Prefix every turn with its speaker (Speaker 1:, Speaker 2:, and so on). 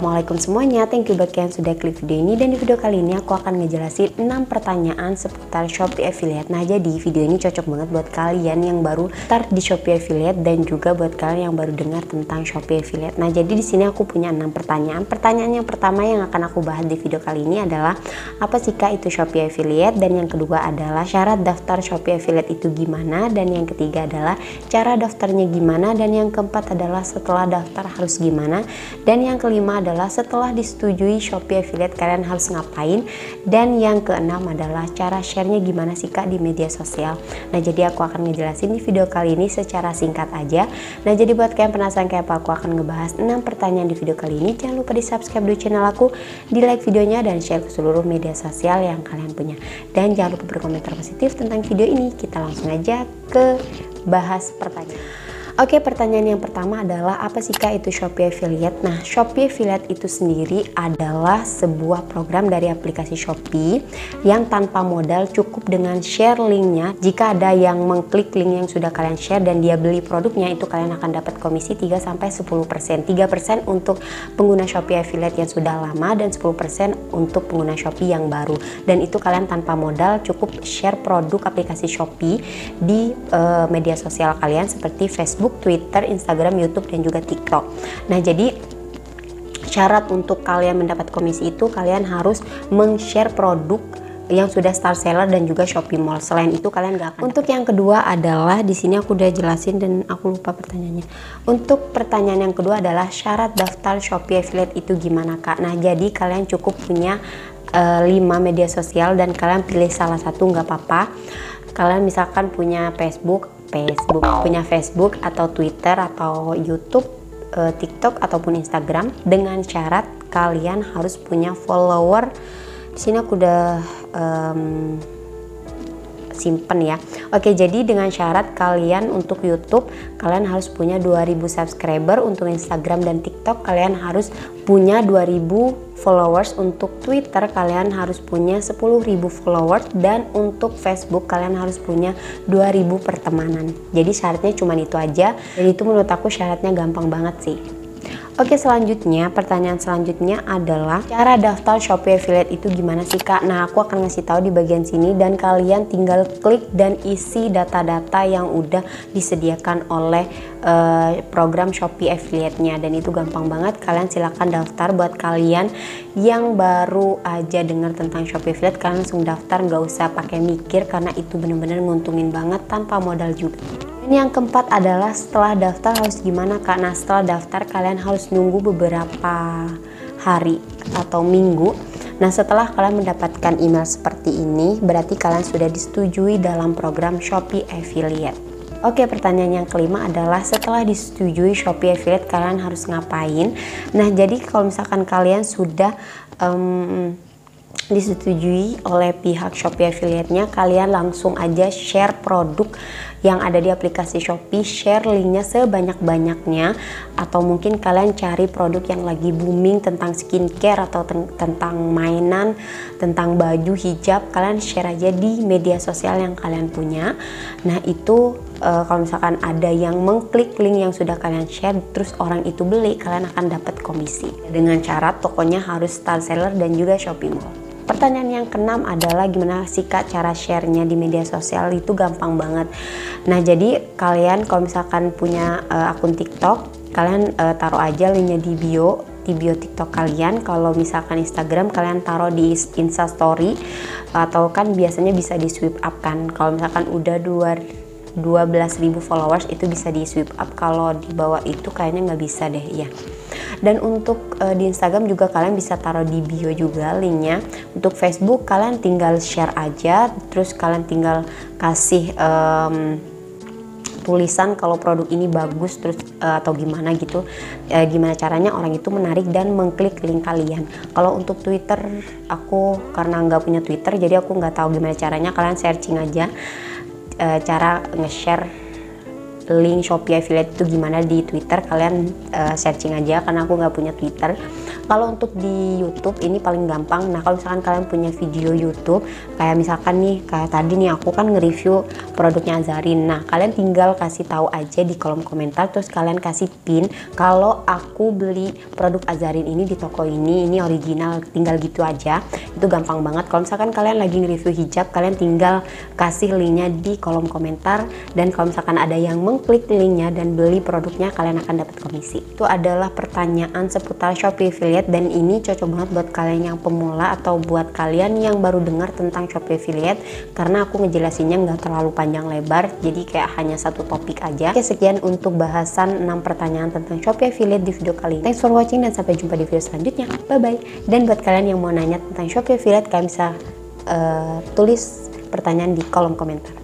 Speaker 1: Assalamualaikum semuanya, thank you buat kalian sudah klik video ini. Dan di video kali ini aku akan ngejelasin 6 pertanyaan seputar Shopee Affiliate. Nah, jadi video ini cocok banget buat kalian yang baru start di Shopee Affiliate dan juga buat kalian yang baru dengar tentang Shopee Affiliate. Nah, jadi di sini aku punya 6 pertanyaan. Pertanyaan yang pertama yang akan aku bahas di video kali ini adalah apa sih Kak itu Shopee Affiliate, dan yang kedua adalah syarat daftar Shopee Affiliate itu gimana, dan yang ketiga adalah cara daftarnya gimana, dan yang keempat adalah setelah daftar harus gimana, dan yang kelima adalah setelah disetujui Shopee Affiliate kalian harus ngapain, dan yang keenam adalah cara share-nya gimana sih Kak di media sosial. Nah, jadi aku akan ngejelasin di video kali ini secara singkat aja. Nah, jadi buat kalian penasaran kayak apa aku akan ngebahas 6 pertanyaan di video kali ini, jangan lupa di subscribe dulu channel aku, di like videonya, dan share ke seluruh media sosial yang kalian punya. Dan jangan lupa berkomentar positif tentang video ini. Kita langsung aja ke bahas pertanyaan. Oke, pertanyaan yang pertama adalah apa sih Kak itu Shopee Affiliate? Nah, Shopee Affiliate itu sendiri adalah sebuah program dari aplikasi Shopee yang tanpa modal, cukup dengan share linknya. Jika ada yang mengklik link yang sudah kalian share dan dia beli produknya, itu kalian akan dapat komisi 3-10%. 3% untuk pengguna Shopee Affiliate yang sudah lama dan 10% untuk pengguna Shopee yang baru. Dan itu kalian tanpa modal, cukup share produk aplikasi Shopee di media sosial kalian seperti Facebook, Twitter, Instagram, YouTube, dan juga TikTok. Nah, jadi syarat untuk kalian mendapat komisi itu kalian harus meng-share produk yang sudah star seller dan juga Shopee Mall. Selain itu kalian gak akan. Untuk yang kedua adalah di sini aku udah jelasin dan aku lupa pertanyaannya. Untuk pertanyaan yang kedua adalah syarat daftar Shopee Affiliate itu gimana Kak? Nah, jadi kalian cukup punya 5 media sosial dan kalian pilih salah satu nggak apa-apa. Kalian misalkan punya punya Facebook atau Twitter atau YouTube, TikTok ataupun Instagram, dengan syarat kalian harus punya follower. Di sini aku udah simpen ya. Oke, jadi dengan syarat kalian untuk YouTube kalian harus punya 2000 subscriber, untuk Instagram dan TikTok kalian harus punya 2000 followers, untuk Twitter kalian harus punya 10.000 followers, dan untuk Facebook kalian harus punya 2000 pertemanan. Jadi syaratnya cuma itu aja, dan itu menurut aku syaratnya gampang banget sih. Oke, selanjutnya pertanyaan selanjutnya adalah cara daftar Shopee Affiliate itu gimana sih Kak? Nah, aku akan ngasih tahu di bagian sini dan kalian tinggal klik dan isi data-data yang udah disediakan oleh program Shopee Affiliate-nya, dan itu gampang banget. Kalian silahkan daftar. Buat kalian yang baru aja dengar tentang Shopee Affiliate, kalian langsung daftar, nggak usah pakai mikir karena itu bener-bener nguntungin banget tanpa modal juga. Ini yang keempat adalah setelah daftar harus gimana Kak? Nah, setelah daftar kalian harus nunggu beberapa hari atau minggu. Nah, setelah kalian mendapatkan email seperti ini, berarti kalian sudah disetujui dalam program Shopee Affiliate. Oke, pertanyaan yang kelima adalah setelah disetujui Shopee Affiliate kalian harus ngapain? Nah, jadi kalau misalkan kalian sudah disetujui oleh pihak Shopee Affiliate-nya, kalian langsung aja share produk yang ada di aplikasi Shopee, share linknya sebanyak-banyaknya, atau mungkin kalian cari produk yang lagi booming tentang skincare atau tentang mainan, tentang baju, hijab, kalian share aja di media sosial yang kalian punya. Nah, itu kalau misalkan ada yang mengklik link yang sudah kalian share terus orang itu beli, kalian akan dapat komisi dengan syarat tokonya harus star seller dan juga Shopee Mall. Pertanyaan yang keenam adalah gimana sih Kak cara share-nya di media sosial? Itu gampang banget. Nah, jadi kalian kalau misalkan punya akun TikTok, kalian taruh aja linknya di bio TikTok kalian. Kalau misalkan Instagram kalian taruh di Insta Story, atau kan biasanya bisa di swipe up kan. Kalau misalkan udah 12.000 followers itu bisa di swipe up, kalau di bawah itu kayaknya nggak bisa deh ya. Dan untuk di Instagram juga kalian bisa taruh di bio juga linknya. Untuk Facebook kalian tinggal share aja, terus kalian tinggal kasih tulisan kalau produk ini bagus, terus atau gimana gitu, gimana caranya orang itu menarik dan mengklik link kalian. Kalau untuk Twitter, aku karena nggak punya Twitter jadi aku nggak tahu gimana caranya. Kalian searching aja cara nge-share link Shopee affiliate itu gimana di Twitter, kalian searching aja karena aku nggak punya Twitter. Kalau untuk di YouTube ini paling gampang. Nah kalau misalkan kalian punya video YouTube kayak misalkan nih kayak tadi nih aku kan nge-review produknya Azarin. Nah kalian tinggal kasih tahu aja di kolom komentar, terus kalian kasih pin kalau aku beli produk Azarin ini di toko ini original, tinggal gitu aja. Itu gampang banget. Kalau misalkan kalian lagi nge-review hijab, kalian tinggal kasih linknya di kolom komentar, dan kalau misalkan ada yang mengklik linknya dan beli produknya, kalian akan dapat komisi. Itu adalah pertanyaan seputar Shopee affiliate, dan ini cocok banget buat kalian yang pemula atau buat kalian yang baru dengar tentang Shopee affiliate, karena aku ngejelasinnya nggak terlalu panjang lebar, jadi kayak hanya satu topik aja. Oke, sekian untuk bahasan 6 pertanyaan tentang Shopee affiliate di video kali ini. Thanks for watching dan sampai jumpa di video selanjutnya. Bye bye. Dan buat kalian yang mau nanya tentang Shopee affiliate, kalian bisa tulis pertanyaan di kolom komentar.